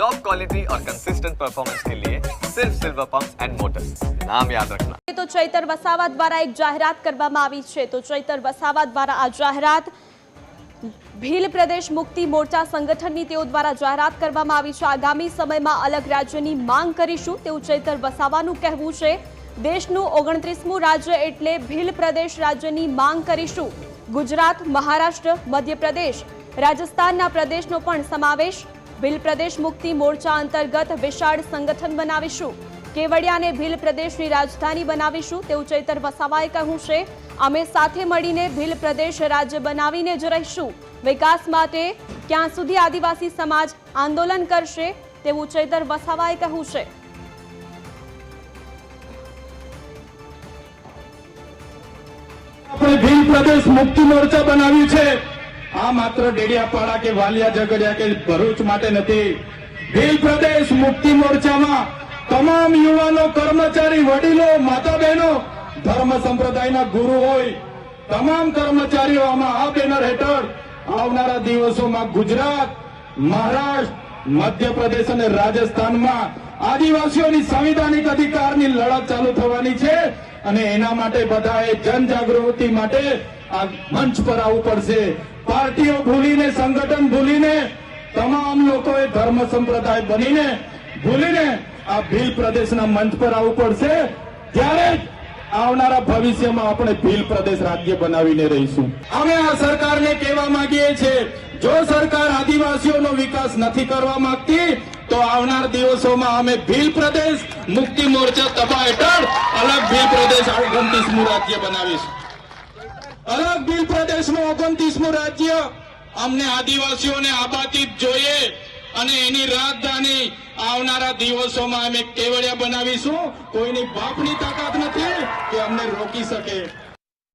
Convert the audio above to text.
Top quality और consistent performance के लिए सिर्फ सिल्वर पंप्स एंड मोटर्स, नाम याद रखना। तो चैतर वसावा द्वारा एक जाહેરાત કરવામાં આવી છે। તો ચૈતર વસાવા દ્વારા આ જાહેરાત ભીલ પ્રદેશ મુક્તિ મોરચા સંગઠનની તેઓ દ્વારા જાહેરાત કરવામાં આવી છે। આગામી સમયમાં અલગ રાજ્યની માંગ કરીશું તેવું ચૈતર વસાવાનું કહેવું છે। દેશનું 29મું રાજ્ય એટલે ભીલ પ્રદેશ રાજ્યની માંગ કરીશું। ગુજરાત, મહારાષ્ટ્ર, મધ્યપ્રદેશ, રાજસ્થાનના પ્રદેશનો પણ સમાવેશ। ભીલ પ્રદેશ મુક્તિ મોરચા અંતર્ગત વિશાળ સંગઠન બનાવીશું। કેવડિયાને ભીલ પ્રદેશની રાજધાની બનાવીશું તેવું ચૈતર વસાવાએ કહ્યું છે। અમે સાથે મળીને ભીલ પ્રદેશ રાજ્ય બનાવીને જ રહીશું। વિકાસ માટે ક્યાં સુધી આદિવાસી સમાજ આંદોલન કરશે તેવું ચૈતર વસાવાએ કહ્યું છે। આપણે ભીલ પ્રદેશ મુક્તિ મોરચા બનાવ્યું છે। આ માત્ર ડેડિયાપાડા કે વાલિયા ઝઘડિયા કે ભરૂચ માટે નથી। ભીલ પ્રદેશ મુક્તિ મોરચામાં તમામ યુવાનો, કર્મચારી, વડીલો, માતા બહેનો, ધર્મ સંપ્રદાયના ગુરુ હોય તમામ કર્મચારીઓ આમાં આ બેનર હેઠળ આવનારા દિવસોમાં ગુજરાત, મહારાષ્ટ્ર, મધ્યપ્રદેશ અને રાજસ્થાનમાં આદિવાસીઓની સંવિધાનિક અધિકારની લડત ચાલુ થવાની છે અને એના માટે બધાએ જનજાગૃતિ માટે આ મંચ પર આવવું પડશે। પાર્ટીઓ ભૂલીને, સંગઠન ભૂલીને, તમામ લોકોએ ધર્મ સંપ્રદાય બનીને ભૂલીને આ ભીલ પ્રદેશના મંચ પર આવવું પડશે। ત્યારે આવનારા ભવિષ્યમાં આપણે ભીલ પ્રદેશ રાજ્ય બનાવીને રહીશું। અમે આ સરકારને કહેવા માંગીએ છીએ, જો સરકાર આદિવાસીઓનો વિકાસ નથી કરવા માંગતી તો આવનાર દિવસોમાં અમે ભીલ પ્રદેશ મુક્તિ મોરચા તબા હેઠળ અલગ ભીલ પ્રદેશ 29મું રાજ્ય બનાવીશું। અલગ ભીલ પ્રદેશનું 29મું રાજ્ય અમને આદિવાસીઓને આબાદી જોઈએ અને એની રાજધાની આવનારા દિવસોમાં અમે કેવડિયા બનાવીશું। કોઈની બાપની તાકાત નથી કે અમને રોકી શકે।